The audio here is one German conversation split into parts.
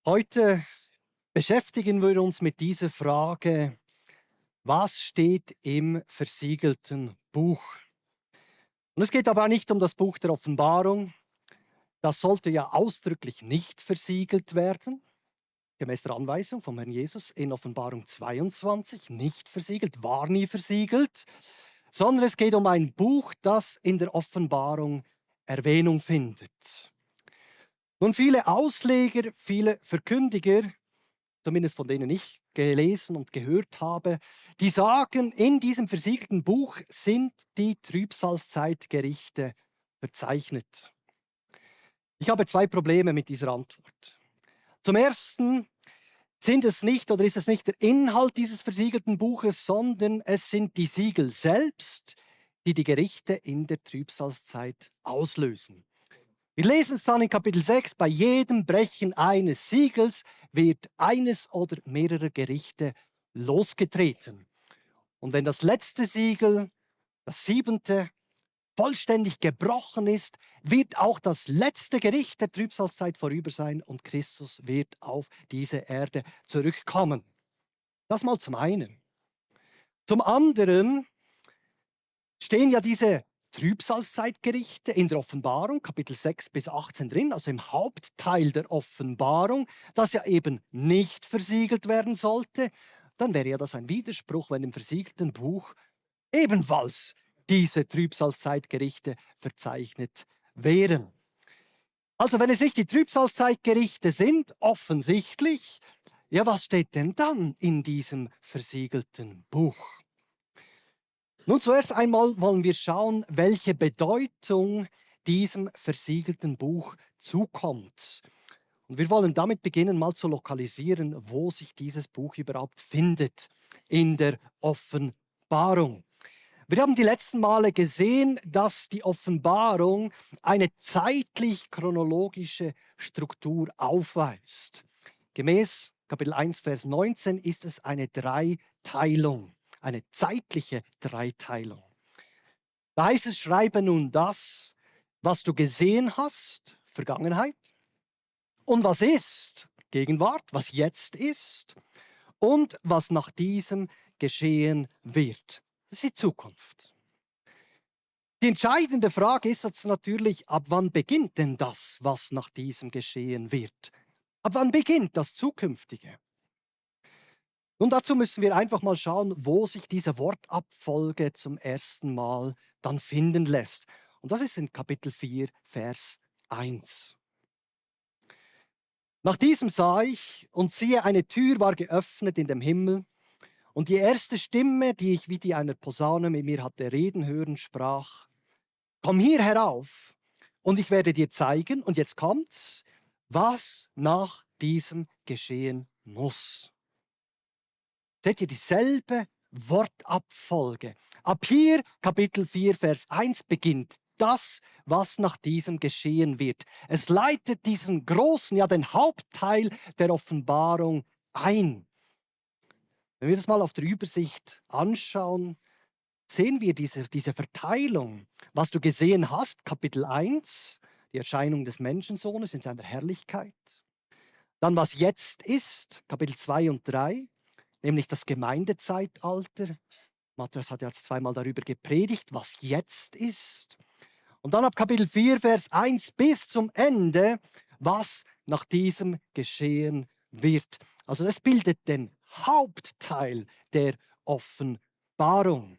Heute beschäftigen wir uns mit dieser Frage, was steht im versiegelten Buch? Und es geht aber nicht um das Buch der Offenbarung. Das sollte ja ausdrücklich nicht versiegelt werden, gemäß der Anweisung vom Herrn Jesus in Offenbarung 22, nicht versiegelt, war nie versiegelt, sondern es geht um ein Buch, das in der Offenbarung Erwähnung findet. Nun, viele Ausleger, viele Verkündiger, zumindest von denen ich gelesen und gehört habe, die sagen, in diesem versiegelten Buch sind die Trübsalzeitgerichte verzeichnet. Ich habe zwei Probleme mit dieser Antwort. Zum Ersten sind es nicht oder ist es nicht der Inhalt dieses versiegelten Buches, sondern es sind die Siegel selbst, die die Gerichte in der Trübsalzeit auslösen. Wir lesen es dann in Kapitel 6, bei jedem Brechen eines Siegels wird eines oder mehrere Gerichte losgetreten. Und wenn das letzte Siegel, das siebente, vollständig gebrochen ist, wird auch das letzte Gericht der Trübsalzeit vorüber sein und Christus wird auf diese Erde zurückkommen. Das mal zum einen. Zum anderen stehen ja diese Trübsalzeitgerichte in der Offenbarung, Kapitel 6 bis 18 drin, also im Hauptteil der Offenbarung, das ja eben nicht versiegelt werden sollte. Dann wäre ja das ein Widerspruch, wenn im versiegelten Buch ebenfalls diese Trübsalzeitgerichte verzeichnet wären. Also wenn es nicht die Trübsalzeitgerichte sind, offensichtlich, ja, was steht denn dann in diesem versiegelten Buch? Nun, zuerst einmal wollen wir schauen, welche Bedeutung diesem versiegelten Buch zukommt. Und wir wollen damit beginnen, mal zu lokalisieren, wo sich dieses Buch überhaupt findet in der Offenbarung. Wir haben die letzten Male gesehen, dass die Offenbarung eine zeitlich-chronologische Struktur aufweist. Gemäß Kapitel 1, Vers 19 ist es eine Dreiteilung, eine zeitliche Dreiteilung. Da heißt es, schreibe nun das, was du gesehen hast, Vergangenheit, und was ist, Gegenwart, was jetzt ist, und was nach diesem geschehen wird. Das ist die Zukunft. Die entscheidende Frage ist jetzt natürlich, ab wann beginnt denn das, was nach diesem geschehen wird? Ab wann beginnt das Zukünftige? Nun, dazu müssen wir einfach mal schauen, wo sich diese Wortabfolge zum ersten Mal dann finden lässt. Und das ist in Kapitel 4, Vers 1. Nach diesem sah ich, und siehe, eine Tür war geöffnet in dem Himmel, und die erste Stimme, die ich wie die einer Posaune mit mir hatte reden hören, sprach: Komm hier herauf, und ich werde dir zeigen, und jetzt kommt's, was nach diesem geschehen muss. Seht ihr dieselbe Wortabfolge? Ab hier, Kapitel 4, Vers 1, beginnt das, was nach diesem geschehen wird. Es leitet diesen großen, ja den Hauptteil der Offenbarung ein. Wenn wir das mal auf der Übersicht anschauen, sehen wir diese Verteilung. Was du gesehen hast, Kapitel 1, die Erscheinung des Menschensohnes in seiner Herrlichkeit. Dann, was jetzt ist, Kapitel 2 und 3, nämlich das Gemeindezeitalter. Matthäus hat jetzt zweimal darüber gepredigt, was jetzt ist. Und dann ab Kapitel 4, Vers 1 bis zum Ende, was nach diesem geschehen wird. Also das bildet den Hauptteil der Offenbarung.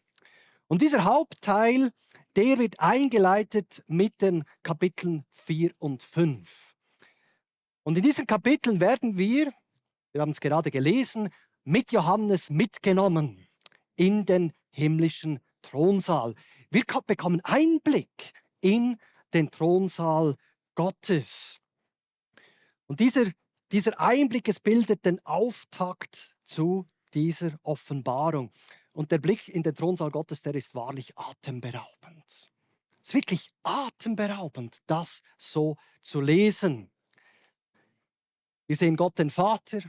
Und dieser Hauptteil, der wird eingeleitet mit den Kapiteln 4 und 5. Und in diesen Kapiteln werden wir haben es gerade gelesen, mit Johannes mitgenommen in den himmlischen Thronsaal. Wir bekommen Einblick in den Thronsaal Gottes. Und dieser Einblick, es bildet den Auftakt zu dieser Offenbarung. Und der Blick in den Thronsaal Gottes, der ist wahrlich atemberaubend. Es ist wirklich atemberaubend, das so zu lesen. Wir sehen Gott den Vater,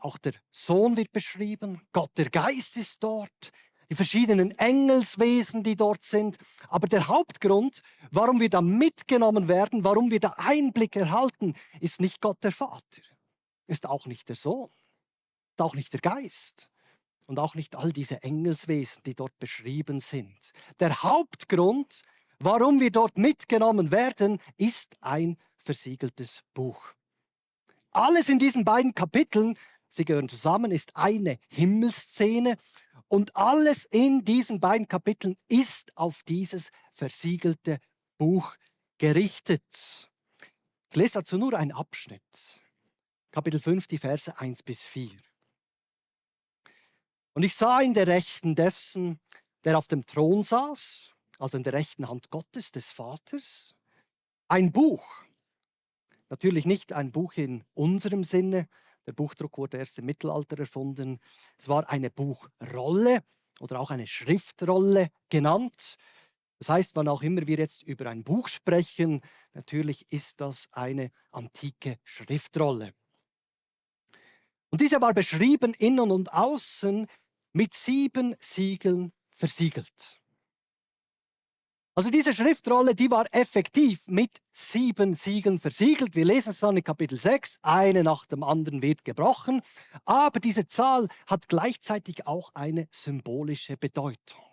auch der Sohn wird beschrieben, Gott der Geist ist dort, die verschiedenen Engelswesen, die dort sind. Aber der Hauptgrund, warum wir da mitgenommen werden, warum wir da Einblick erhalten, ist nicht Gott der Vater, ist auch nicht der Sohn, ist auch nicht der Geist und auch nicht all diese Engelswesen, die dort beschrieben sind. Der Hauptgrund, warum wir dort mitgenommen werden, ist ein versiegeltes Buch. Alles in diesen beiden Kapiteln, sie gehören zusammen, ist eine Himmelsszene und alles in diesen beiden Kapiteln ist auf dieses versiegelte Buch gerichtet. Ich lese dazu nur einen Abschnitt. Kapitel 5, die Verse 1 bis 4. Und ich sah in der Rechten dessen, der auf dem Thron saß, also in der rechten Hand Gottes, des Vaters, ein Buch. Natürlich nicht ein Buch in unserem Sinne. Der Buchdruck wurde erst im Mittelalter erfunden. Es war eine Buchrolle oder auch eine Schriftrolle genannt. Das heißt, wann auch immer wir jetzt über ein Buch sprechen, natürlich ist das eine antike Schriftrolle. Und diese war beschrieben innen und außen mit 7 Siegeln versiegelt. Also diese Schriftrolle, die war effektiv mit 7 Siegeln versiegelt. Wir lesen es dann in Kapitel 6, eine nach dem anderen wird gebrochen. Aber diese Zahl hat gleichzeitig auch eine symbolische Bedeutung.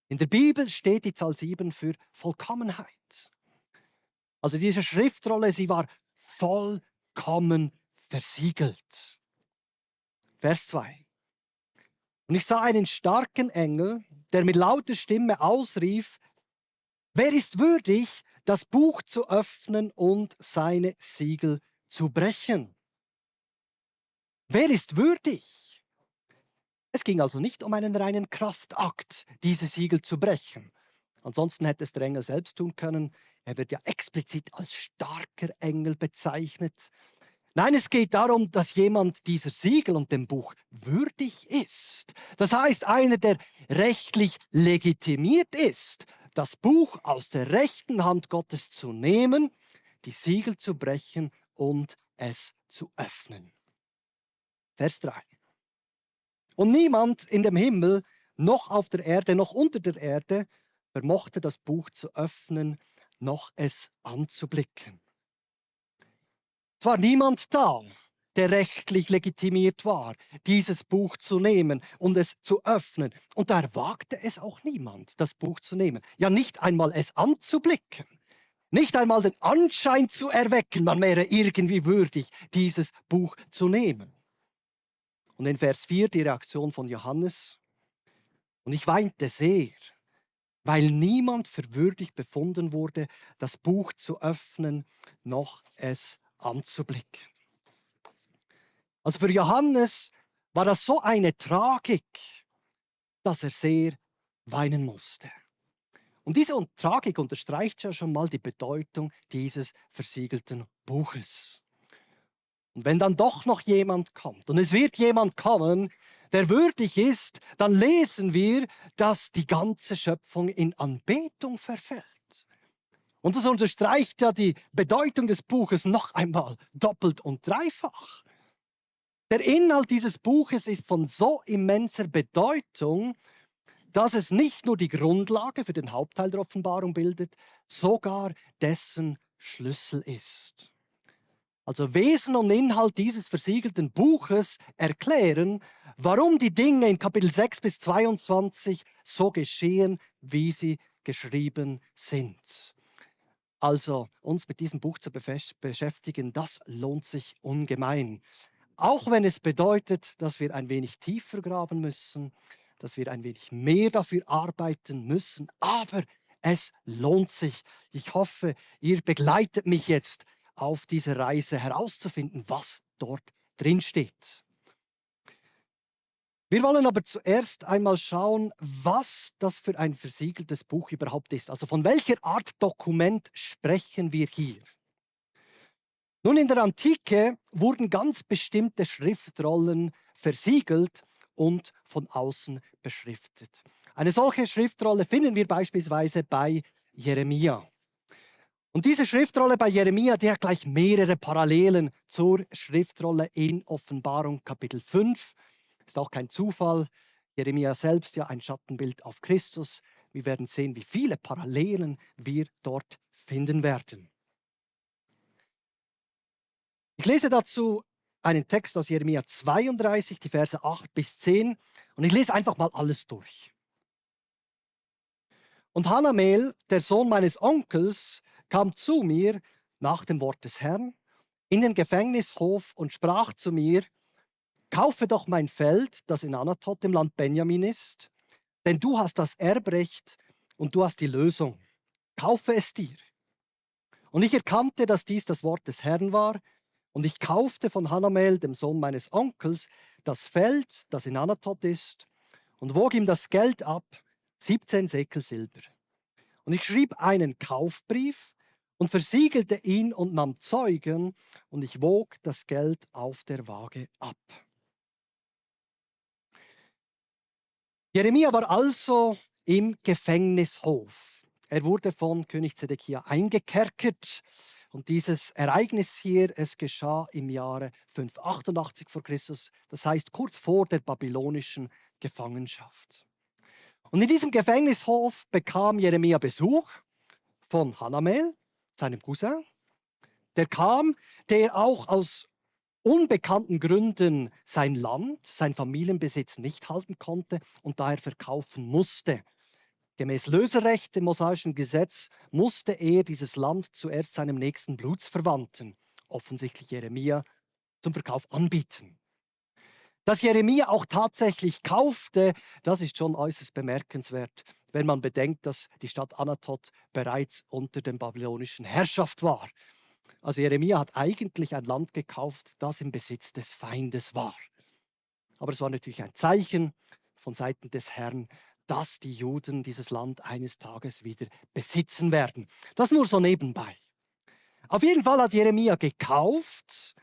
In der Bibel steht die Zahl 7 für Vollkommenheit. Also diese Schriftrolle, sie war vollkommen versiegelt. Vers 2. Und ich sah einen starken Engel, der mit lauter Stimme ausrief: Wer ist würdig, das Buch zu öffnen und seine Siegel zu brechen? Wer ist würdig? Es ging also nicht um einen reinen Kraftakt, diese Siegel zu brechen. Ansonsten hätte es der Engel selbst tun können. Er wird ja explizit als starker Engel bezeichnet. Nein, es geht darum, dass jemand dieser Siegel und dem Buch würdig ist. Das heißt, einer, der rechtlich legitimiert ist, das Buch aus der rechten Hand Gottes zu nehmen, die Siegel zu brechen und es zu öffnen. Vers 3. Und niemand in dem Himmel, noch auf der Erde, noch unter der Erde, vermochte das Buch zu öffnen, noch es anzublicken. Es war niemand da, der rechtlich legitimiert war, dieses Buch zu nehmen und es zu öffnen. Und da wagte es auch niemand, das Buch zu nehmen. Ja, nicht einmal es anzublicken, nicht einmal den Anschein zu erwecken, man wäre irgendwie würdig, dieses Buch zu nehmen. Und in Vers 4 die Reaktion von Johannes: Und ich weinte sehr, weil niemand für würdig befunden wurde, das Buch zu öffnen, noch es anzublicken. Also für Johannes war das so eine Tragik, dass er sehr weinen musste. Und diese Tragik unterstreicht ja schon mal die Bedeutung dieses versiegelten Buches. Und wenn dann doch noch jemand kommt, und es wird jemand kommen, der würdig ist, dann lesen wir, dass die ganze Schöpfung in Anbetung verfällt. Und das unterstreicht ja die Bedeutung des Buches noch einmal doppelt und dreifach. Der Inhalt dieses Buches ist von so immenser Bedeutung, dass es nicht nur die Grundlage für den Hauptteil der Offenbarung bildet, sogar dessen Schlüssel ist. Also Wesen und Inhalt dieses versiegelten Buches erklären, warum die Dinge in Kapitel 6 bis 22 so geschehen, wie sie geschrieben sind. Also uns mit diesem Buch zu beschäftigen, das lohnt sich ungemein. Auch wenn es bedeutet, dass wir ein wenig tiefer graben müssen, dass wir ein wenig mehr dafür arbeiten müssen, aber es lohnt sich. Ich hoffe, ihr begleitet mich jetzt auf diese Reise herauszufinden, was dort drin steht. Wir wollen aber zuerst einmal schauen, was das für ein versiegeltes Buch überhaupt ist. Also von welcher Art Dokument sprechen wir hier? Nun, in der Antike wurden ganz bestimmte Schriftrollen versiegelt und von außen beschriftet. Eine solche Schriftrolle finden wir beispielsweise bei Jeremia. Und diese Schriftrolle bei Jeremia, die hat gleich mehrere Parallelen zur Schriftrolle in Offenbarung Kapitel 5. Ist auch kein Zufall. Jeremia selbst ja ein Schattenbild auf Christus. Wir werden sehen, wie viele Parallelen wir dort finden werden. Ich lese dazu einen Text aus Jeremia 32, die Verse 8 bis 10, und ich lese einfach mal alles durch. Und Hanamel, der Sohn meines Onkels, kam zu mir nach dem Wort des Herrn in den Gefängnishof und sprach zu mir: Kaufe doch mein Feld, das in Anatot im Land Benjamin ist, denn du hast das Erbrecht und du hast die Lösung. Kaufe es dir. Und ich erkannte, dass dies das Wort des Herrn war, und ich kaufte von Hanamel, dem Sohn meines Onkels, das Feld, das in Anatot ist, und wog ihm das Geld ab, 17 Sekel Silber. Und ich schrieb einen Kaufbrief und versiegelte ihn und nahm Zeugen, und ich wog das Geld auf der Waage ab. Jeremia war also im Gefängnishof. Er wurde von König Zedekia eingekerkert. Und dieses Ereignis hier, es geschah im Jahre 588 vor Christus, das heißt kurz vor der babylonischen Gefangenschaft. Und in diesem Gefängnishof bekam Jeremia Besuch von Hanamel, seinem Cousin. Der kam, der auch aus unbekannten Gründen sein Land, sein Familienbesitz nicht halten konnte und daher verkaufen musste. Gemäß Löserecht im mosaischen Gesetz musste er dieses Land zuerst seinem nächsten Blutsverwandten, offensichtlich Jeremia, zum Verkauf anbieten. Dass Jeremia auch tatsächlich kaufte, das ist schon äußerst bemerkenswert, wenn man bedenkt, dass die Stadt Anatot bereits unter der babylonischen Herrschaft war. Also Jeremia hat eigentlich ein Land gekauft, das im Besitz des Feindes war. Aber es war natürlich ein Zeichen von Seiten des Herrn, dass die Juden dieses Land eines Tages wieder besitzen werden. Das nur so nebenbei. Auf jeden Fall hat Jeremia gekauft.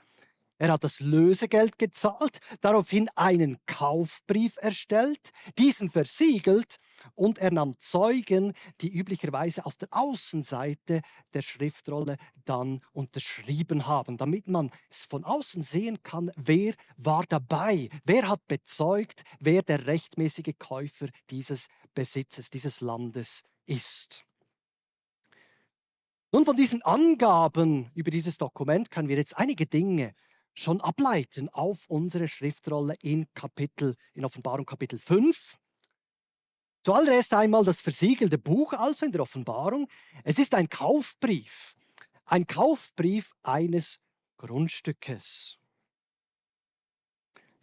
Er hat das Lösegeld gezahlt, daraufhin einen Kaufbrief erstellt, diesen versiegelt und er nahm Zeugen, die üblicherweise auf der Außenseite der Schriftrolle dann unterschrieben haben, damit man es von außen sehen kann, wer war dabei, wer hat bezeugt, wer der rechtmäßige Käufer dieses Besitzes, dieses Landes ist. Nun, von diesen Angaben über dieses Dokument können wir jetzt einige Dinge schon ableiten auf unsere Schriftrolle in Offenbarung Kapitel 5. Zuallererst einmal das versiegelte Buch, also in der Offenbarung. Es ist ein Kaufbrief eines Grundstückes.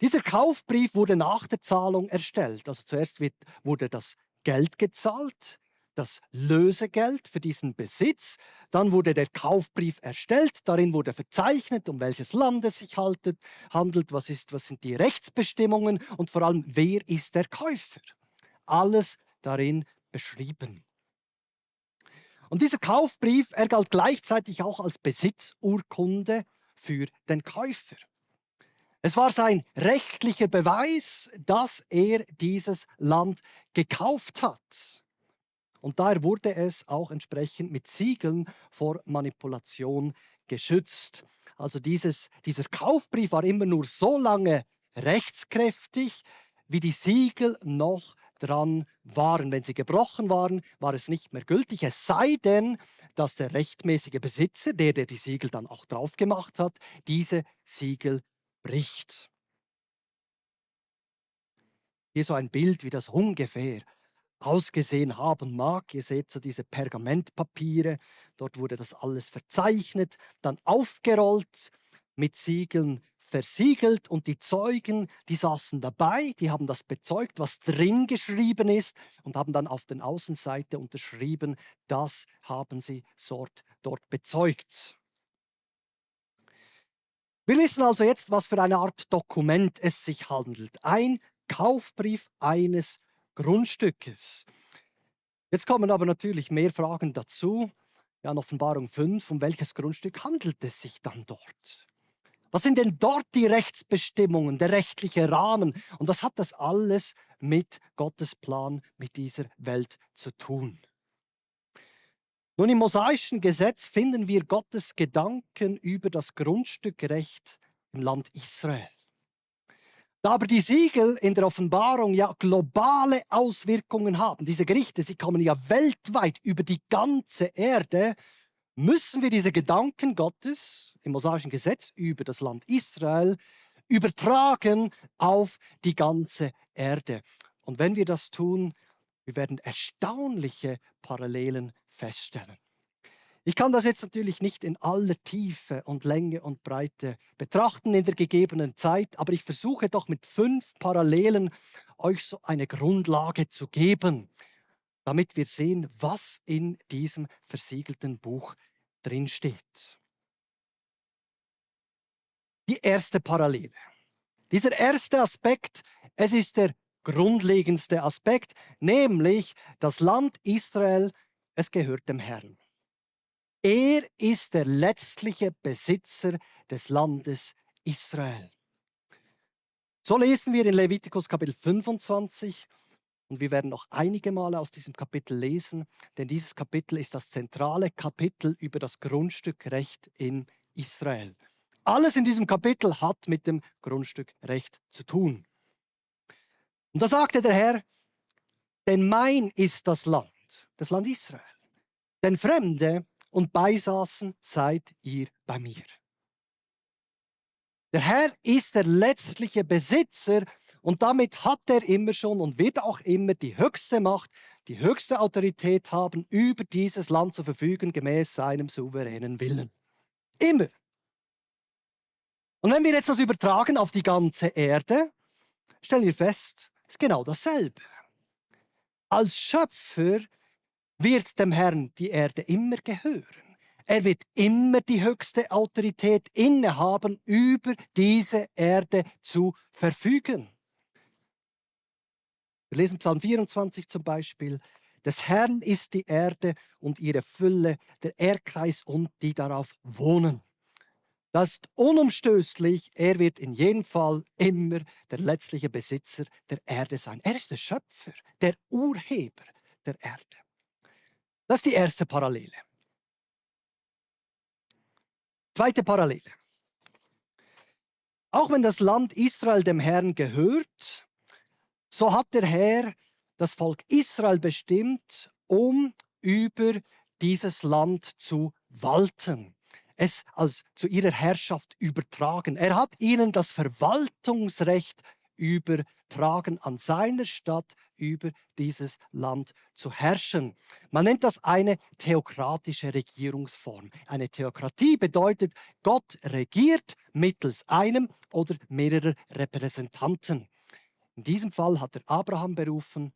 Dieser Kaufbrief wurde nach der Zahlung erstellt. Also zuerst wurde das Geld gezahlt, das Lösegeld für diesen Besitz. Dann wurde der Kaufbrief erstellt. Darin wurde verzeichnet, um welches Land es sich handelt, was sind die Rechtsbestimmungen und vor allem, wer ist der Käufer. Alles darin beschrieben. Und dieser Kaufbrief, er galt gleichzeitig auch als Besitzurkunde für den Käufer. Es war sein rechtlicher Beweis, dass er dieses Land gekauft hat. Und daher wurde es auch entsprechend mit Siegeln vor Manipulation geschützt. Also dieser Kaufbrief war immer nur so lange rechtskräftig, wie die Siegel noch dran waren. Wenn sie gebrochen waren, war es nicht mehr gültig. Es sei denn, dass der rechtmäßige Besitzer, der die Siegel dann auch drauf gemacht hat, diese Siegel bricht. Hier so ein Bild, wie das ungefähr ausgesehen haben mag. Ihr seht so diese Pergamentpapiere, dort wurde das alles verzeichnet, dann aufgerollt, mit Siegeln versiegelt und die Zeugen, die saßen dabei, die haben das bezeugt, was drin geschrieben ist und haben dann auf der Außenseite unterschrieben, das haben sie dort bezeugt. Wir wissen also jetzt, was für eine Art Dokument es sich handelt. Ein Kaufbrief eines Grundstückes. Jetzt kommen aber natürlich mehr Fragen dazu. Ja, in Offenbarung 5, um welches Grundstück handelt es sich dann dort? Was sind denn dort die Rechtsbestimmungen, der rechtliche Rahmen? Und was hat das alles mit Gottes Plan, mit dieser Welt zu tun? Nun, im mosaischen Gesetz finden wir Gottes Gedanken über das Grundstückrecht im Land Israel. Da aber die Siegel in der Offenbarung ja globale Auswirkungen haben, diese Gerichte, sie kommen ja weltweit über die ganze Erde, müssen wir diese Gedanken Gottes im mosaischen Gesetz über das Land Israel übertragen auf die ganze Erde. Und wenn wir das tun, wir werden erstaunliche Parallelen feststellen. Ich kann das jetzt natürlich nicht in aller Tiefe und Länge und Breite betrachten in der gegebenen Zeit, aber ich versuche doch mit 5 Parallelen euch so eine Grundlage zu geben, damit wir sehen, was in diesem versiegelten Buch drinsteht. Die erste Parallele. Dieser erste Aspekt, es ist der grundlegendste Aspekt, nämlich das Land Israel, es gehört dem Herrn. Er ist der letztliche Besitzer des Landes Israel. So lesen wir in Levitikus Kapitel 25 und wir werden noch einige Male aus diesem Kapitel lesen, denn dieses Kapitel ist das zentrale Kapitel über das Grundstückrecht in Israel. Alles in diesem Kapitel hat mit dem Grundstückrecht zu tun. Und da sagte der Herr, denn mein ist das Land Israel. Denn Fremde und Beisaßen seid ihr bei mir. Der Herr ist der letztliche Besitzer und damit hat er immer schon und wird auch immer die höchste Macht, die höchste Autorität haben, über dieses Land zu verfügen, gemäß seinem souveränen Willen. Immer. Und wenn wir jetzt das übertragen auf die ganze Erde, stellen wir fest, es ist genau dasselbe. Als Schöpfer wird dem Herrn die Erde immer gehören. Er wird immer die höchste Autorität innehaben, über diese Erde zu verfügen. Wir lesen Psalm 24 zum Beispiel. Des Herrn ist die Erde und ihre Fülle, der Erdkreis und die darauf wohnen. Das ist unumstößlich. Er wird in jedem Fall immer der letztliche Besitzer der Erde sein. Er ist der Schöpfer, der Urheber der Erde. Das ist die erste Parallele. Zweite Parallele. Auch wenn das Land Israel dem Herrn gehört, so hat der Herr das Volk Israel bestimmt, um über dieses Land zu walten, es als zu ihrer Herrschaft übertragen. Er hat ihnen das Verwaltungsrecht übertragen, an seiner Stadt über dieses Land zu herrschen. Man nennt das eine theokratische Regierungsform. Eine Theokratie bedeutet, Gott regiert mittels einem oder mehrerer Repräsentanten. In diesem Fall hat er Abraham berufen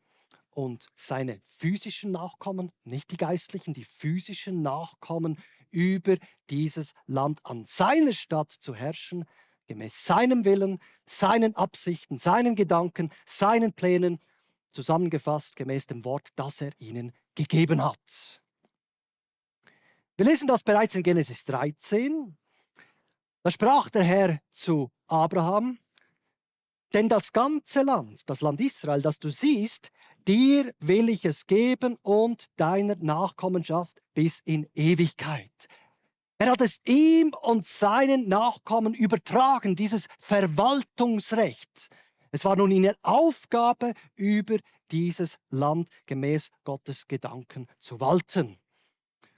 und seine physischen Nachkommen, nicht die geistlichen, die physischen Nachkommen über dieses Land an seiner Stadt zu herrschen, gemäß seinem Willen, seinen Absichten, seinen Gedanken, seinen Plänen, zusammengefasst gemäß dem Wort, das er ihnen gegeben hat. Wir lesen das bereits in Genesis 13. Da sprach der Herr zu Abraham, denn das ganze Land, das Land Israel, das du siehst, dir will ich es geben und deiner Nachkommenschaft bis in Ewigkeit. Er hat es ihm und seinen Nachkommen übertragen, dieses Verwaltungsrecht. Es war nun ihre Aufgabe, über dieses Land gemäß Gottes Gedanken zu walten.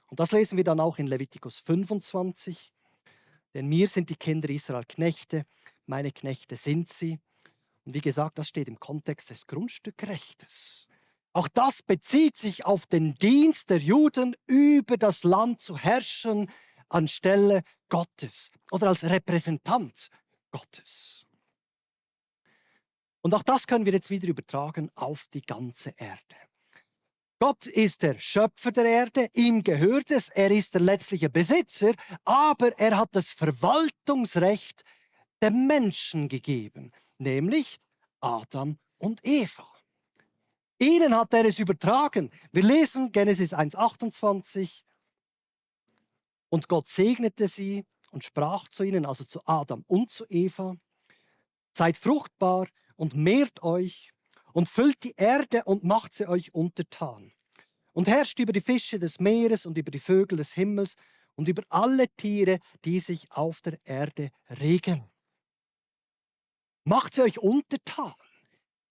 Und das lesen wir dann auch in Levitikus 25. Denn mir sind die Kinder Israel Knechte, meine Knechte sind sie. Und wie gesagt, das steht im Kontext des Grundstückrechtes. Auch das bezieht sich auf den Dienst der Juden, über das Land zu herrschen, anstelle Gottes oder als Repräsentant Gottes. Und auch das können wir jetzt wieder übertragen auf die ganze Erde. Gott ist der Schöpfer der Erde, ihm gehört es, er ist der letztliche Besitzer, aber er hat das Verwaltungsrecht dem Menschen gegeben, nämlich Adam und Eva. Ihnen hat er es übertragen. Wir lesen Genesis 1,28. Und Gott segnete sie und sprach zu ihnen, also zu Adam und zu Eva, seid fruchtbar und mehrt euch und füllt die Erde und macht sie euch untertan. Und herrscht über die Fische des Meeres und über die Vögel des Himmels und über alle Tiere, die sich auf der Erde regen. Macht sie euch untertan.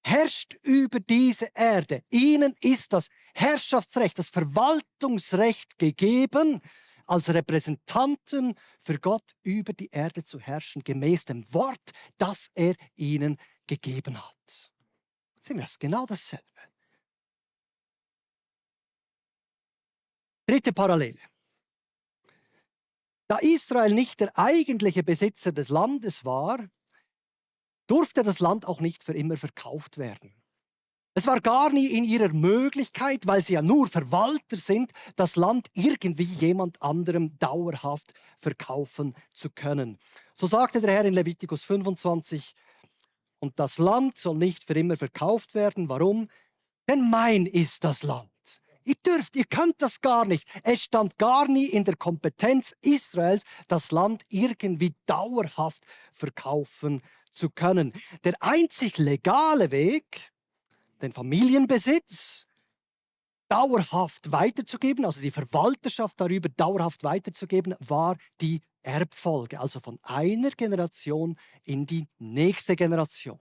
Herrscht über diese Erde. Ihnen ist das Herrschaftsrecht, das Verwaltungsrecht gegeben, als Repräsentanten für Gott über die Erde zu herrschen, gemäß dem Wort, das er ihnen gegeben hat. Sehen wir das? Genau dasselbe. Dritte Parallele. Da Israel nicht der eigentliche Besitzer des Landes war, durfte das Land auch nicht für immer verkauft werden. Es war gar nie in ihrer Möglichkeit, weil sie ja nur Verwalter sind, das Land irgendwie jemand anderem dauerhaft verkaufen zu können. So sagte der Herr in Levitikus 25, und das Land soll nicht für immer verkauft werden. Warum? Denn mein ist das Land. Ihr könnt das gar nicht. Es stand gar nie in der Kompetenz Israels, das Land irgendwie dauerhaft verkaufen zu können. Der einzig legale Weg, den Familienbesitz dauerhaft weiterzugeben, also die Verwalterschaft darüber dauerhaft weiterzugeben, war die Erbfolge, also von einer Generation in die nächste Generation.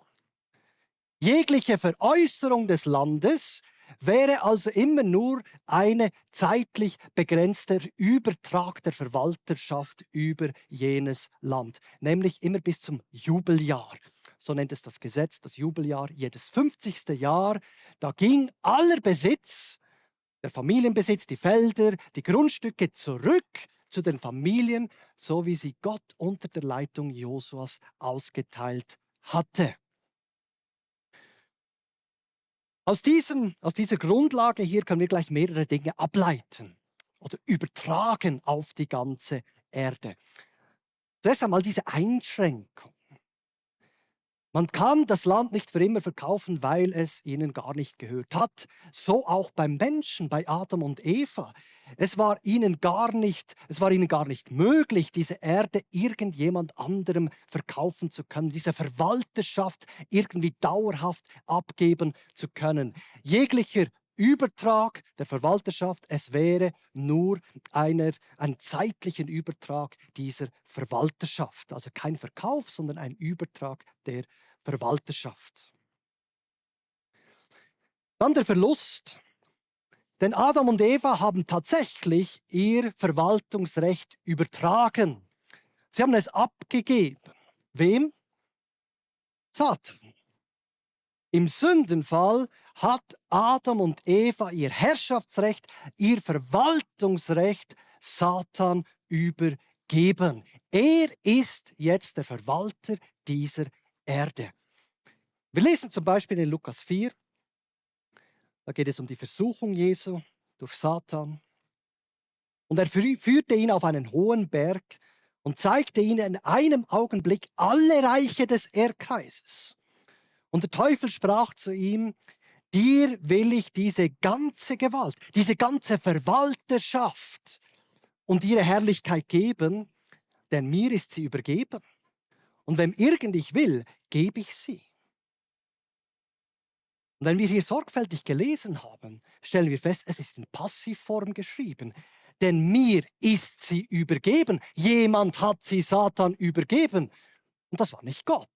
Jegliche Veräußerung des Landes wäre also immer nur eine zeitlich begrenzter Übertrag der Verwalterschaft über jenes Land, nämlich immer bis zum Jubeljahr. So nennt es das Gesetz, das Jubeljahr, jedes 50. Jahr. Da ging aller Besitz, der Familienbesitz, die Felder, die Grundstücke zurück zu den Familien, so wie sie Gott unter der Leitung Josuas ausgeteilt hatte. Aus dieser Grundlage hier können wir gleich mehrere Dinge ableiten oder übertragen auf die ganze Erde. Zuerst einmal diese Einschränkung. Man kann das Land nicht für immer verkaufen, weil es ihnen gar nicht gehört hat. So auch beim Menschen, bei Adam und Eva. Es war ihnen gar nicht möglich, diese Erde irgendjemand anderem verkaufen zu können, diese Verwalterschaft irgendwie dauerhaft abgeben zu können. Jeglicher Übertrag der Verwalterschaft, es wäre nur ein zeitlichen Übertrag dieser Verwalterschaft. Also kein Verkauf, sondern ein Übertrag der Verwalterschaft. Dann der Verlust. Denn Adam und Eva haben tatsächlich ihr Verwaltungsrecht übertragen. Sie haben es abgegeben. Wem? Satan. Im Sündenfall hat Adam und Eva ihr Herrschaftsrecht, ihr Verwaltungsrecht Satan übergeben. Er ist jetzt der Verwalter dieser Erde. Wir lesen zum Beispiel in Lukas 4, da geht es um die Versuchung Jesu durch Satan. Und er führte ihn auf einen hohen Berg und zeigte ihnen in einem Augenblick alle Reiche des Erdkreises. Und der Teufel sprach zu ihm, dir will ich diese ganze Gewalt, diese ganze Verwalterschaft und ihre Herrlichkeit geben, denn mir ist sie übergeben. Und wem irgend ich will, gebe ich sie. Und wenn wir hier sorgfältig gelesen haben, stellen wir fest, es ist in Passivform geschrieben. Denn mir ist sie übergeben. Jemand hat sie Satan übergeben. Und das war nicht Gott.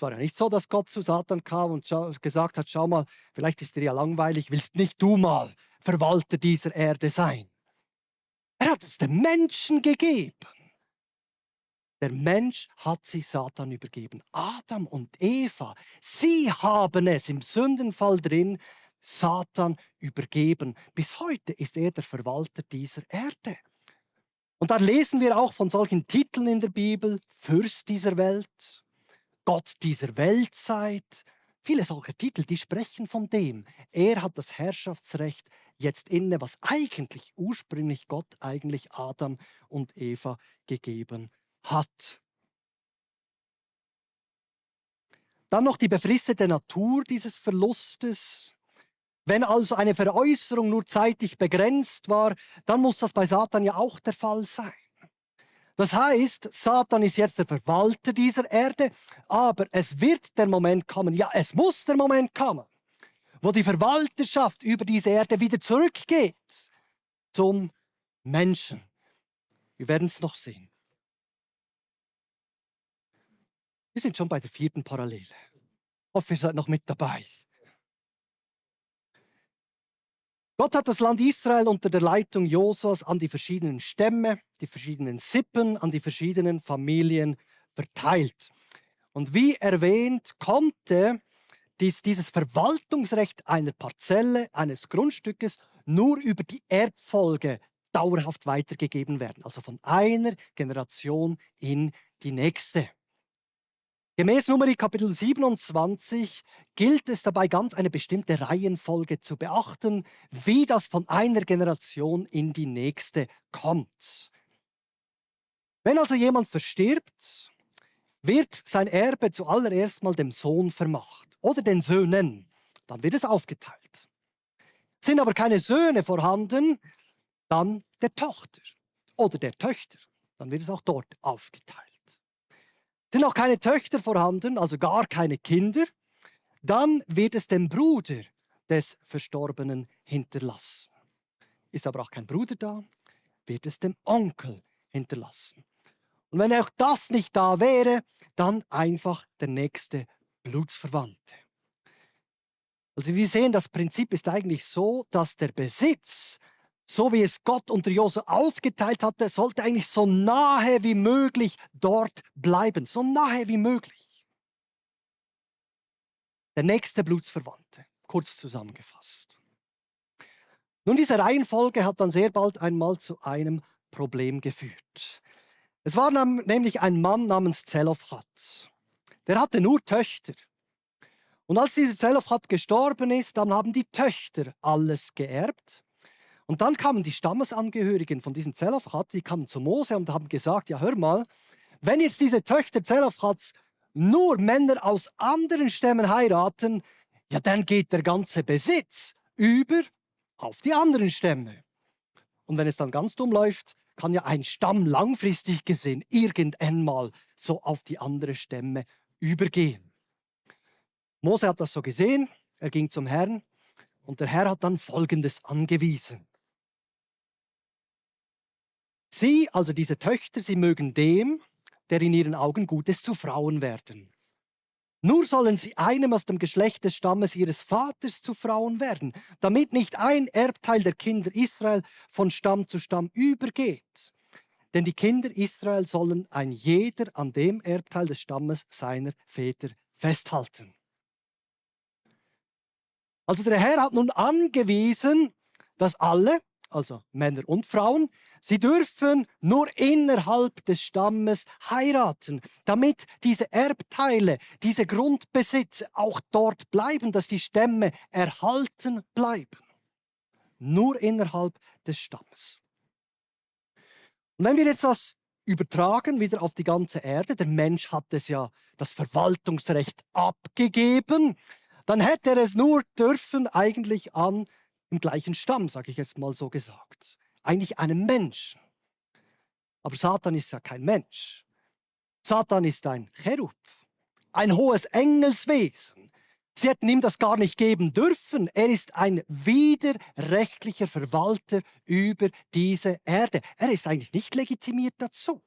Es war ja nicht so, dass Gott zu Satan kam und gesagt hat, schau mal, vielleicht ist dir ja langweilig, willst nicht du mal Verwalter dieser Erde sein? Er hat es dem Menschen gegeben. Der Mensch hat sie Satan übergeben. Adam und Eva, sie haben es im Sündenfall drin, Satan übergeben. Bis heute ist er der Verwalter dieser Erde. Und da lesen wir auch von solchen Titeln in der Bibel, Fürst dieser Welt, Gott dieser Weltzeit. Viele solcher Titel, die sprechen von dem. Er hat das Herrschaftsrecht jetzt inne, was eigentlich ursprünglich Gott eigentlich Adam und Eva gegeben hat. Dann noch die befristete Natur dieses Verlustes. Wenn also eine Veräußerung nur zeitlich begrenzt war, dann muss das bei Satan ja auch der Fall sein. Das heißt, Satan ist jetzt der Verwalter dieser Erde, aber es wird der Moment kommen, ja, es muss der Moment kommen, wo die Verwalterschaft über diese Erde wieder zurückgeht zum Menschen. Wir werden es noch sehen. Wir sind schon bei der 4. Parallele. Ich hoffe, ihr seid noch mit dabei. Gott hat das Land Israel unter der Leitung Josuas an die verschiedenen Stämme, die verschiedenen Sippen, an die verschiedenen Familien verteilt. Und wie erwähnt, konnte dieses Verwaltungsrecht einer Parzelle, eines Grundstückes, nur über die Erbfolge dauerhaft weitergegeben werden. Also von einer Generation in die nächste. Gemäß Numeri Kapitel 27 gilt es dabei, ganz eine bestimmte Reihenfolge zu beachten, wie das von einer Generation in die nächste kommt. Wenn also jemand verstirbt, wird sein Erbe zuallererst mal dem Sohn vermacht oder den Söhnen. Dann wird es aufgeteilt. Sind aber keine Söhne vorhanden, dann der Tochter oder der Töchter. Dann wird es auch dort aufgeteilt. Sind auch keine Töchter vorhanden, also gar keine Kinder, dann wird es dem Bruder des Verstorbenen hinterlassen. Ist aber auch kein Bruder da, wird es dem Onkel hinterlassen. Und wenn auch das nicht da wäre, dann einfach der nächste Blutsverwandte. Also wir sehen, das Prinzip ist eigentlich so, dass der Besitz, so wie es Gott unter Josua ausgeteilt hatte, sollte eigentlich so nahe wie möglich dort bleiben. So nahe wie möglich. Der nächste Blutsverwandte, kurz zusammengefasst. Nun, diese Reihenfolge hat dann sehr bald einmal zu einem Problem geführt. Es war nämlich ein Mann namens Zelophat. Der hatte nur Töchter. Und als dieser Zelophat gestorben ist, dann haben die Töchter alles geerbt. Und dann kamen die Stammesangehörigen von diesem Zelophat, die kamen zu Mose und haben gesagt, ja hör mal, wenn jetzt diese Töchter Zelophats nur Männer aus anderen Stämmen heiraten, ja dann geht der ganze Besitz über auf die anderen Stämme. Und wenn es dann ganz dumm läuft, kann ja ein Stamm langfristig gesehen irgendwann mal so auf die anderen Stämme übergehen. Mose hat das so gesehen, er ging zum Herrn und der Herr hat dann Folgendes angewiesen. Sie, also diese Töchter, sie mögen dem, der in ihren Augen Gutes zu Frauen werden. Nur sollen sie einem aus dem Geschlecht des Stammes ihres Vaters zu Frauen werden, damit nicht ein Erbteil der Kinder Israel von Stamm zu Stamm übergeht. Denn die Kinder Israel sollen ein jeder an dem Erbteil des Stammes seiner Väter festhalten. Also der Herr hat nun angewiesen, dass alle, also Männer und Frauen, sie dürfen nur innerhalb des Stammes heiraten, damit diese Erbteile, diese Grundbesitze auch dort bleiben, dass die Stämme erhalten bleiben. Nur innerhalb des Stammes. Und wenn wir jetzt das übertragen wieder auf die ganze Erde, der Mensch hat es ja das Verwaltungsrecht abgegeben, dann hätte er es nur dürfen eigentlich an im gleichen Stamm, sage ich jetzt mal so gesagt. Eigentlich einem Menschen. Aber Satan ist ja kein Mensch. Satan ist ein Cherub, ein hohes Engelswesen. Sie hätten ihm das gar nicht geben dürfen. Er ist ein widerrechtlicher Verwalter über diese Erde. Er ist eigentlich nicht legitimiert dazu.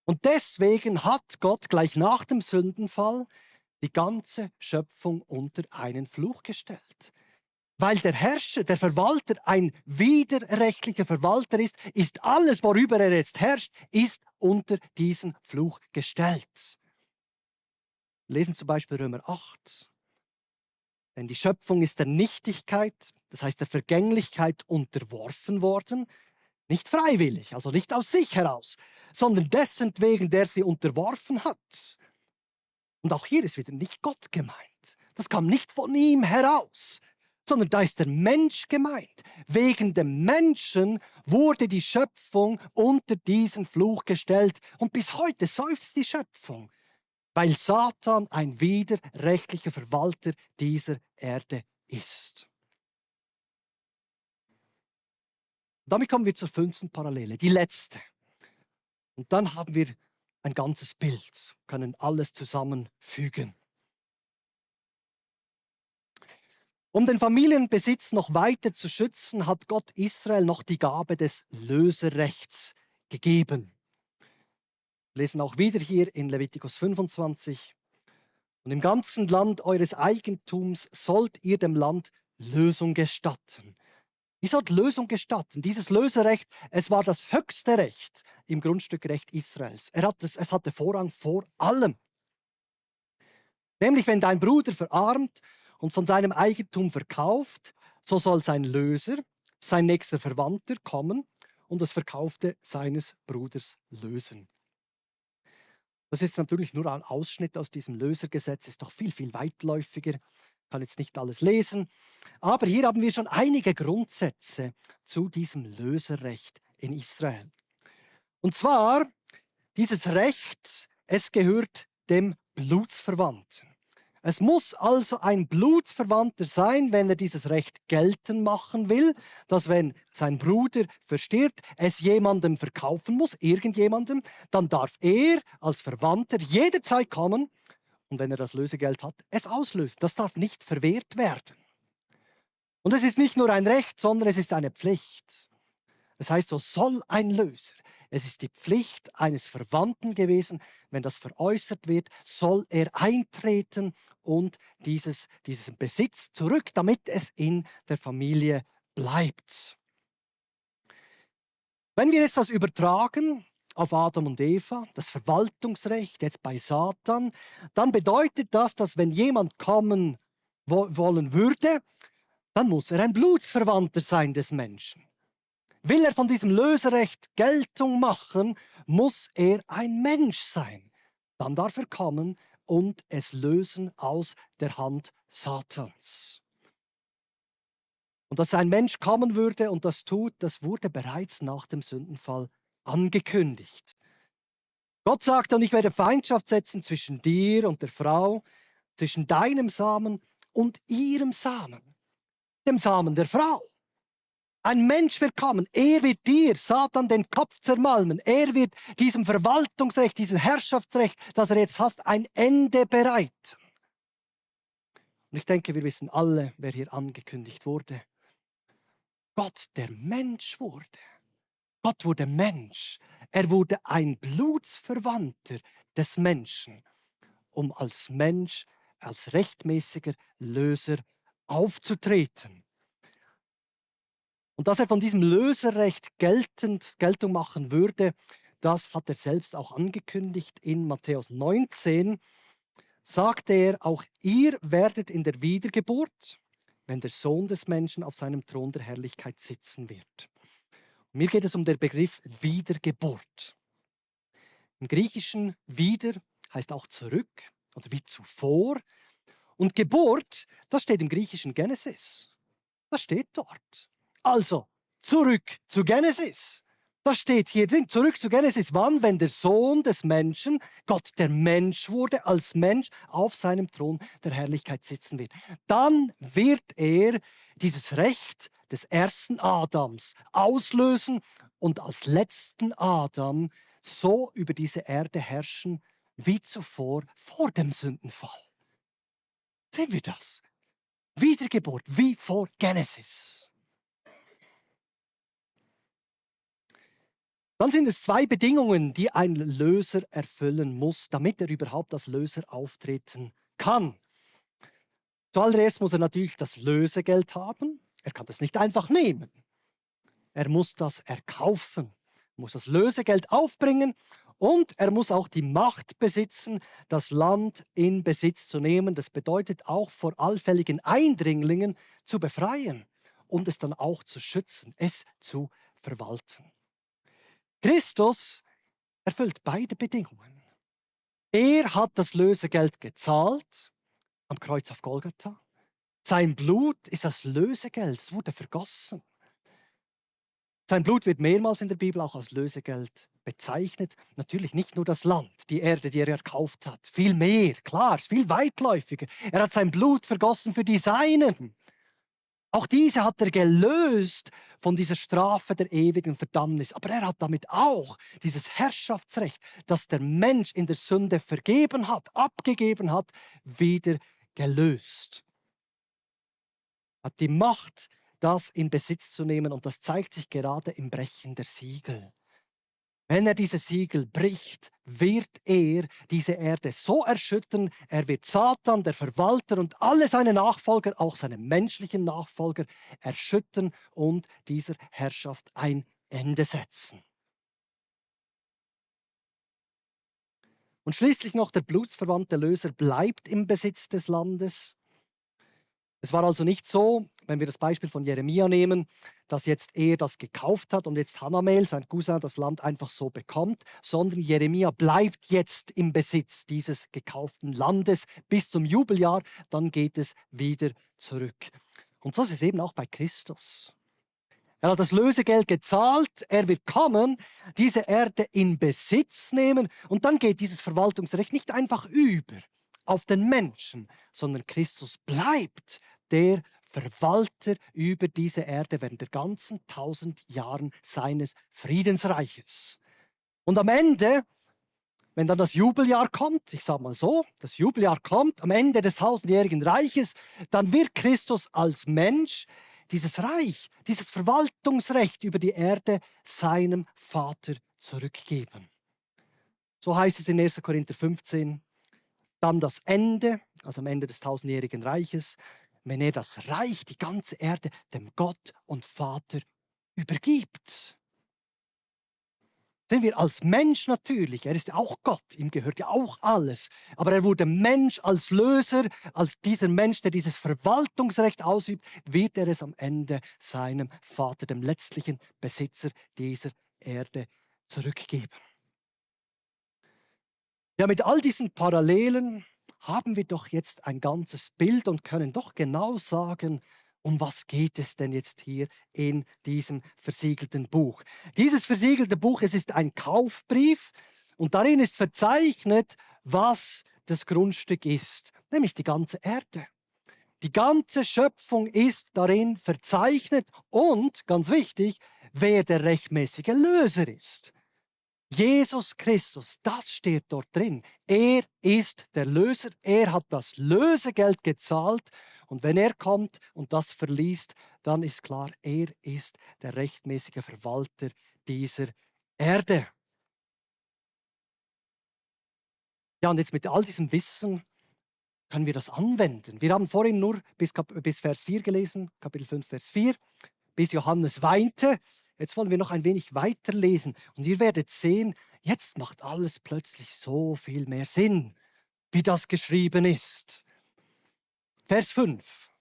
Und deswegen hat Gott gleich nach dem Sündenfall die ganze Schöpfung unter einen Fluch gestellt. Weil der Herrscher, der Verwalter ein widerrechtlicher Verwalter ist, ist alles, worüber er jetzt herrscht, ist unter diesen Fluch gestellt. Wir lesen zum Beispiel Römer 8. Denn die Schöpfung ist der Nichtigkeit, das heißt der Vergänglichkeit unterworfen worden, nicht freiwillig, also nicht aus sich heraus, sondern dessen wegen, der sie unterworfen hat. Und auch hier ist wieder nicht Gott gemeint. Das kam nicht von ihm heraus, sondern da ist der Mensch gemeint. Wegen dem Menschen wurde die Schöpfung unter diesen Fluch gestellt. Und bis heute seufzt die Schöpfung, weil Satan ein widerrechtlicher Verwalter dieser Erde ist. Damit kommen wir zur 5. Parallele, die letzte. Und dann haben wir ein ganzes Bild, können alles zusammenfügen. Um den Familienbesitz noch weiter zu schützen, hat Gott Israel noch die Gabe des Löserechts gegeben. Wir lesen auch wieder hier in Levitikus 25. Und im ganzen Land eures Eigentums sollt ihr dem Land Lösung gestatten. Ihr sollt Lösung gestatten. Dieses Löserecht, es war das höchste Recht im Grundstückrecht Israels. Es hatte Vorrang vor allem. Nämlich, wenn dein Bruder verarmt und von seinem Eigentum verkauft, so soll sein Löser, sein nächster Verwandter, kommen und das Verkaufte seines Bruders lösen. Das ist natürlich nur ein Ausschnitt aus diesem Lösergesetz, ist doch viel, viel weitläufiger. Ich kann jetzt nicht alles lesen. Aber hier haben wir schon einige Grundsätze zu diesem Löserrecht in Israel. Und zwar, dieses Recht, es gehört dem Blutsverwandten. Es muss also ein Blutsverwandter sein, wenn er dieses Recht geltend machen will, dass wenn sein Bruder verstirbt, es jemandem verkaufen muss, irgendjemandem, dann darf er als Verwandter jederzeit kommen und wenn er das Lösegeld hat, es auslösen. Das darf nicht verwehrt werden. Und es ist nicht nur ein Recht, sondern es ist eine Pflicht. Das heißt, so soll ein Löser. Es ist die Pflicht eines Verwandten gewesen, wenn das veräußert wird, soll er eintreten und diesen Besitz zurück, damit es in der Familie bleibt. Wenn wir jetzt das übertragen auf Adam und Eva, das Verwaltungsrecht jetzt bei Satan, dann bedeutet das, dass wenn jemand kommen wollen würde, dann muss er ein Blutsverwandter sein des Menschen. Will er von diesem Löserecht Geltung machen, muss er ein Mensch sein. Dann darf er kommen und es lösen aus der Hand Satans. Und dass ein Mensch kommen würde und das tut, das wurde bereits nach dem Sündenfall angekündigt. Gott sagt, und ich werde Feindschaft setzen zwischen dir und der Frau, zwischen deinem Samen und ihrem Samen, dem Samen der Frau. Ein Mensch wird kommen, er wird dir, Satan, den Kopf zermalmen. Er wird diesem Verwaltungsrecht, diesem Herrschaftsrecht, das er jetzt hat, ein Ende bereiten. Und ich denke, wir wissen alle, wer hier angekündigt wurde. Gott, der Mensch wurde. Gott wurde Mensch. Er wurde ein Blutsverwandter des Menschen, um als Mensch, als rechtmäßiger Löser aufzutreten. Und dass er von diesem Löserrecht Geltung machen würde, das hat er selbst auch angekündigt. In Matthäus 19 sagte er, auch ihr werdet in der Wiedergeburt, wenn der Sohn des Menschen auf seinem Thron der Herrlichkeit sitzen wird. Und mir geht es um den Begriff Wiedergeburt. Im Griechischen wieder heißt auch zurück oder wie zuvor. Und Geburt, das steht im griechischen Genesis. Das steht dort. Also, zurück zu Genesis. Das steht hier drin. Zurück zu Genesis. Wann? Wenn der Sohn des Menschen, Gott der Mensch wurde, als Mensch auf seinem Thron der Herrlichkeit sitzen wird. Dann wird er dieses Recht des ersten Adams auslösen und als letzten Adam so über diese Erde herrschen wie zuvor vor dem Sündenfall. Sehen wir das? Wiedergeburt wie vor Genesis. Dann sind es zwei Bedingungen, die ein Löser erfüllen muss, damit er überhaupt als Löser auftreten kann. Zuallererst muss er natürlich das Lösegeld haben. Er kann das nicht einfach nehmen. Er muss das erkaufen, muss das Lösegeld aufbringen und er muss auch die Macht besitzen, das Land in Besitz zu nehmen. Das bedeutet auch vor allfälligen Eindringlingen zu befreien und es dann auch zu schützen, es zu verwalten. Christus erfüllt beide Bedingungen. Er hat das Lösegeld gezahlt am Kreuz auf Golgatha. Sein Blut ist das Lösegeld, es wurde vergossen. Sein Blut wird mehrmals in der Bibel auch als Lösegeld bezeichnet. Natürlich nicht nur das Land, die Erde, die er erkauft hat. Viel mehr, klar, viel weitläufiger. Er hat sein Blut vergossen für die Seinen. Auch diese hat er gelöst von dieser Strafe der ewigen Verdammnis. Aber er hat damit auch dieses Herrschaftsrecht, das der Mensch in der Sünde vergeben hat, abgegeben hat, wieder gelöst. Hat die Macht, das in Besitz zu nehmen und das zeigt sich gerade im Brechen der Siegel. Wenn er diese Siegel bricht, wird er diese Erde so erschüttern, er wird Satan, der Verwalter und alle seine Nachfolger, auch seine menschlichen Nachfolger, erschüttern und dieser Herrschaft ein Ende setzen. Und schließlich noch der blutsverwandte Löser bleibt im Besitz des Landes. Es war also nicht so, wenn wir das Beispiel von Jeremia nehmen, dass jetzt er das gekauft hat und jetzt Hanamel, sein Cousin, das Land einfach so bekommt, sondern Jeremia bleibt jetzt im Besitz dieses gekauften Landes bis zum Jubeljahr, dann geht es wieder zurück. Und so ist es eben auch bei Christus. Er hat das Lösegeld gezahlt, er wird kommen, diese Erde in Besitz nehmen und dann geht dieses Verwaltungsrecht nicht einfach über auf den Menschen, sondern Christus bleibt der Verwalter über diese Erde während der ganzen 1000 Jahren seines Friedensreiches. Und am Ende, wenn dann das Jubeljahr kommt, ich sage mal so, das Jubeljahr kommt, am Ende des 1000-jährigen Reiches, dann wird Christus als Mensch dieses Reich, dieses Verwaltungsrecht über die Erde seinem Vater zurückgeben. So heißt es in 1. Korinther 15, dann das Ende, also am Ende des 1000-jährigen Reiches, wenn er das Reich, die ganze Erde, dem Gott und Vater übergibt. Sehen wir als Mensch natürlich, er ist ja auch Gott, ihm gehört ja auch alles. Aber er wurde Mensch als Löser, als dieser Mensch, der dieses Verwaltungsrecht ausübt, wird er es am Ende seinem Vater, dem letztlichen Besitzer dieser Erde, zurückgeben. Ja, mit all diesen Parallelen haben wir doch jetzt ein ganzes Bild und können doch genau sagen, um was geht es denn jetzt hier in diesem versiegelten Buch? Dieses versiegelte Buch, es ist ein Kaufbrief und darin ist verzeichnet, was das Grundstück ist, nämlich die ganze Erde. Die ganze Schöpfung ist darin verzeichnet und, ganz wichtig, wer der rechtmäßige Löser ist. Jesus Christus, das steht dort drin. Er ist der Löser, er hat das Lösegeld gezahlt und wenn er kommt und das verliest, dann ist klar, er ist der rechtmäßige Verwalter dieser Erde. Ja, und jetzt mit all diesem Wissen können wir das anwenden. Wir haben vorhin nur bis Vers 4 gelesen, Kapitel 5, Vers 4, bis Johannes weinte. Jetzt wollen wir noch ein wenig weiterlesen und ihr werdet sehen, jetzt macht alles plötzlich so viel mehr Sinn, wie das geschrieben ist. Vers 5.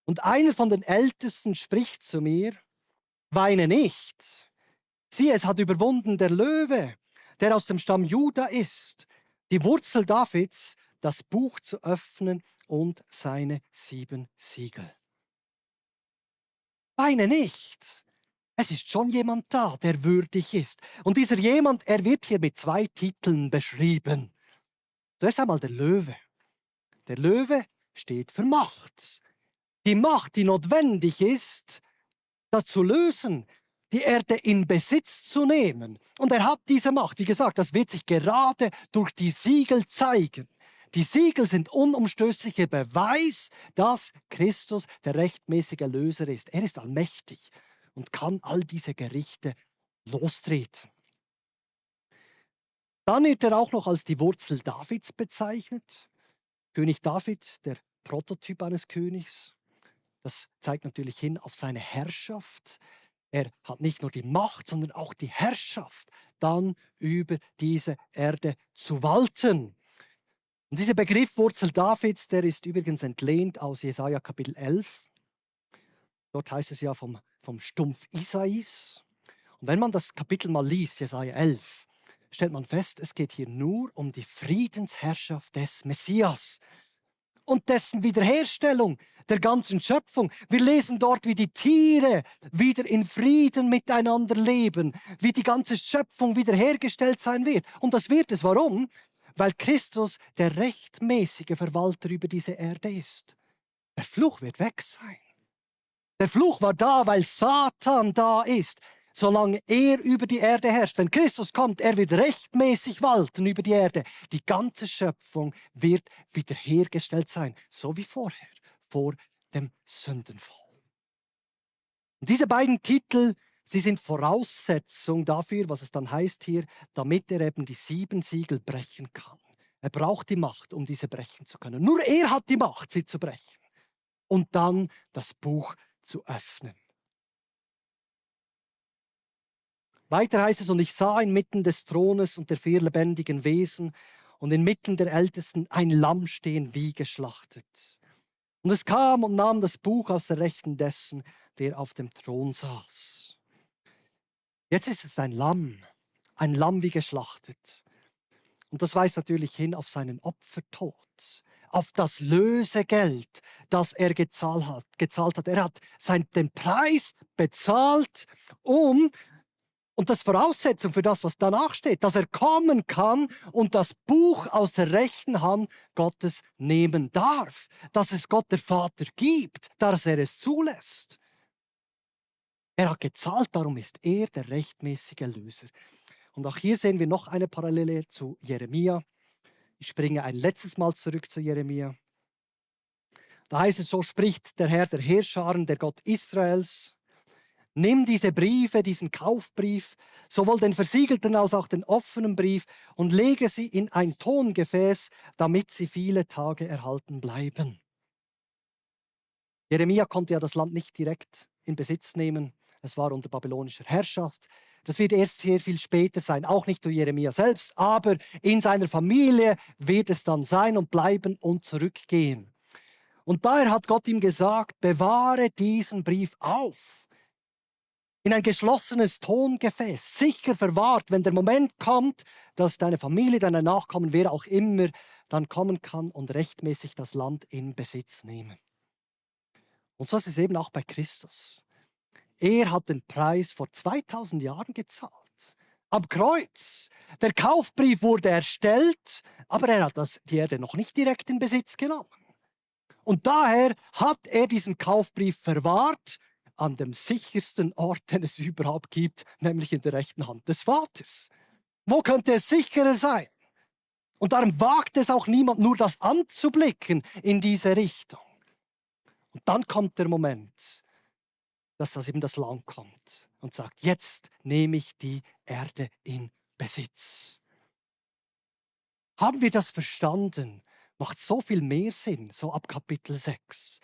Und einer von den Ältesten spricht zu mir, weine nicht. Siehe, es hat überwunden der Löwe, der aus dem Stamm Juda ist, die Wurzel Davids, das Buch zu öffnen und seine 7 Siegel. Weine nicht. Es ist schon jemand da, der würdig ist. Und dieser jemand, er wird hier mit 2 Titeln beschrieben. Zuerst einmal der Löwe. Der Löwe steht für Macht. Die Macht, die notwendig ist, das zu lösen, die Erde in Besitz zu nehmen. Und er hat diese Macht. Wie gesagt, das wird sich gerade durch die Siegel zeigen. Die Siegel sind unumstößlicher Beweis, dass Christus der rechtmäßige Löser ist. Er ist allmächtig und kann all diese Gerichte lostreten. Dann wird er auch noch als die Wurzel Davids bezeichnet. König David, der Prototyp eines Königs. Das zeigt natürlich hin auf seine Herrschaft. Er hat nicht nur die Macht, sondern auch die Herrschaft, dann über diese Erde zu walten. Und dieser Begriff Wurzel Davids, der ist übrigens entlehnt aus Jesaja Kapitel 11. Dort heißt es ja vom Stumpf Isais. Und wenn man das Kapitel mal liest, Jesaja 11, stellt man fest, es geht hier nur um die Friedensherrschaft des Messias und dessen Wiederherstellung der ganzen Schöpfung. Wir lesen dort, wie die Tiere wieder in Frieden miteinander leben, wie die ganze Schöpfung wiederhergestellt sein wird. Und das wird es. Warum? Weil Christus der rechtmäßige Verwalter über diese Erde ist. Der Fluch wird weg sein. Der Fluch war da, weil Satan da ist. Solange er über die Erde herrscht, wenn Christus kommt, er wird rechtmäßig walten über die Erde. Die ganze Schöpfung wird wiederhergestellt sein, so wie vorher, vor dem Sündenfall. Und diese beiden Titel Sie sind Voraussetzung dafür, was es dann heißt hier, damit er eben die 7 Siegel brechen kann. Er braucht die Macht, um diese brechen zu können. Nur er hat die Macht, sie zu brechen. Und dann das Buch zu öffnen. Weiter heißt es, und ich sah inmitten des Thrones und der 4 lebendigen Wesen und inmitten der Ältesten ein Lamm stehen wie geschlachtet. Und es kam und nahm das Buch aus der Rechten dessen, der auf dem Thron saß. Jetzt ist es ein Lamm wie geschlachtet. Und das weist natürlich hin auf seinen Opfertod, auf das Lösegeld, das er gezahlt hat. Er hat den Preis bezahlt, und das Voraussetzung für das, was danach steht, dass er kommen kann und das Buch aus der rechten Hand Gottes nehmen darf, dass es Gott der Vater gibt, dass er es zulässt. Er hat gezahlt, darum ist er der rechtmäßige Erlöser. Und auch hier sehen wir noch eine Parallele zu Jeremia. Ich springe ein letztes Mal zurück zu Jeremia. Da heißt es, so spricht der Herr der Heerscharen, der Gott Israels. Nimm diese Briefe, diesen Kaufbrief, sowohl den versiegelten als auch den offenen Brief, und lege sie in ein Tongefäß, damit sie viele Tage erhalten bleiben. Jeremia konnte ja das Land nicht direkt in Besitz nehmen. Es war unter babylonischer Herrschaft. Das wird erst sehr viel später sein, auch nicht durch Jeremia selbst, aber in seiner Familie wird es dann sein und bleiben und zurückgehen. Und daher hat Gott ihm gesagt, bewahre diesen Brief auf. In ein geschlossenes Tongefäß, sicher verwahrt, wenn der Moment kommt, dass deine Familie, deine Nachkommen, wer auch immer, dann kommen kann und rechtmäßig das Land in Besitz nehmen. Und so ist es eben auch bei Christus. Er hat den Preis vor 2000 Jahren gezahlt. Am Kreuz. Der Kaufbrief wurde erstellt, aber er hat die Erde noch nicht direkt in Besitz genommen. Und daher hat er diesen Kaufbrief verwahrt an dem sichersten Ort, den es überhaupt gibt, nämlich in der rechten Hand des Vaters. Wo könnte es sicherer sein? Und darum wagt es auch niemand, nur das anzublicken in diese Richtung. Und dann kommt der Moment, dass das eben das Lamm kommt und sagt, jetzt nehme ich die Erde in Besitz. Haben wir das verstanden? Macht so viel mehr Sinn, so ab Kapitel 6.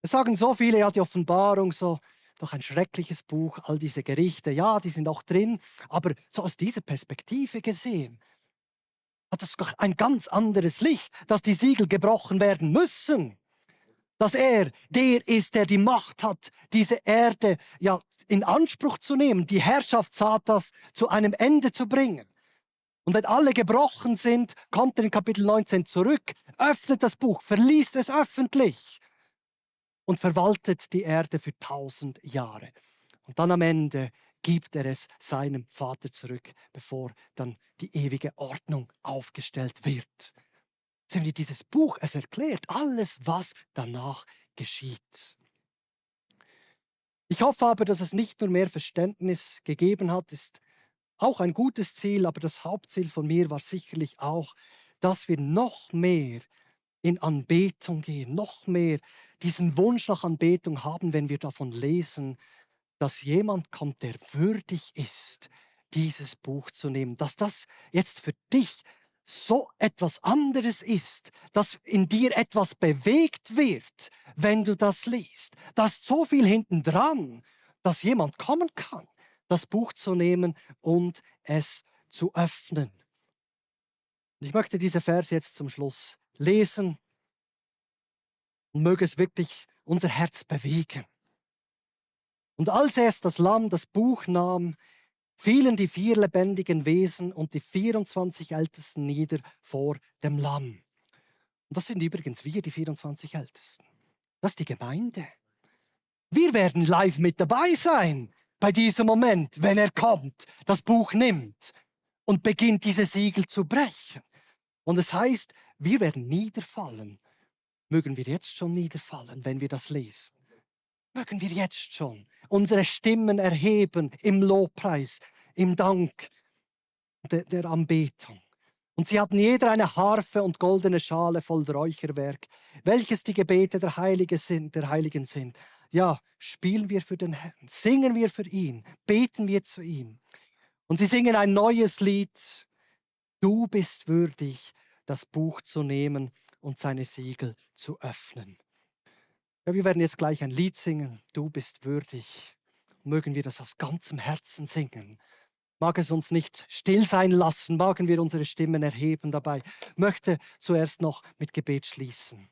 Es sagen so viele, ja, die Offenbarung, so doch ein schreckliches Buch, all diese Gerichte, ja, die sind auch drin, aber so aus dieser Perspektive gesehen, hat es doch ein ganz anderes Licht, dass die Siegel gebrochen werden müssen. Dass er der ist, der die Macht hat, diese Erde ja in Anspruch zu nehmen, die Herrschaft Satans zu einem Ende zu bringen. Und wenn alle gebrochen sind, kommt er in Kapitel 19 zurück, öffnet das Buch, verliest es öffentlich und verwaltet die Erde für 1000 Jahre. Und dann am Ende gibt er es seinem Vater zurück, bevor dann die ewige Ordnung aufgestellt wird. Sehen wir dieses Buch, es erklärt alles, was danach geschieht. Ich hoffe aber, dass es nicht nur mehr Verständnis gegeben hat, ist auch ein gutes Ziel, aber das Hauptziel von mir war sicherlich auch, dass wir noch mehr in Anbetung gehen, noch mehr diesen Wunsch nach Anbetung haben, wenn wir davon lesen, dass jemand kommt, der würdig ist, dieses Buch zu nehmen. Dass das jetzt für dich so etwas anderes ist, dass in dir etwas bewegt wird, wenn du das liest. Da ist so viel hinten dran, dass jemand kommen kann, das Buch zu nehmen und es zu öffnen. Ich möchte diese Verse jetzt zum Schluss lesen und möge es wirklich unser Herz bewegen. Und als erst das Lamm das Buch nahm, fielen die 4 lebendigen Wesen und die 24 Ältesten nieder vor dem Lamm. Und das sind übrigens wir, die 24 Ältesten. Das ist die Gemeinde. Wir werden live mit dabei sein bei diesem Moment, wenn er kommt, das Buch nimmt und beginnt, diese Siegel zu brechen. Und es heißt, wir werden niederfallen. Mögen wir jetzt schon niederfallen, wenn wir das lesen. Mögen wir jetzt schon unsere Stimmen erheben im Lobpreis, im Dank der Anbetung. Und sie hatten jeder eine Harfe und goldene Schale voll Räucherwerk, welches die Gebete der Heiligen sind. ja, spielen wir für den Herrn, singen wir für ihn, beten wir zu ihm. Und sie singen ein neues Lied. Du bist würdig, das Buch zu nehmen und seine Siegel zu öffnen. Ja, wir werden jetzt gleich ein Lied singen. Du bist würdig. Mögen wir das aus ganzem Herzen singen. Mag es uns nicht still sein lassen, magen wir unsere Stimmen erheben dabei. Möchte zuerst noch mit Gebet schließen.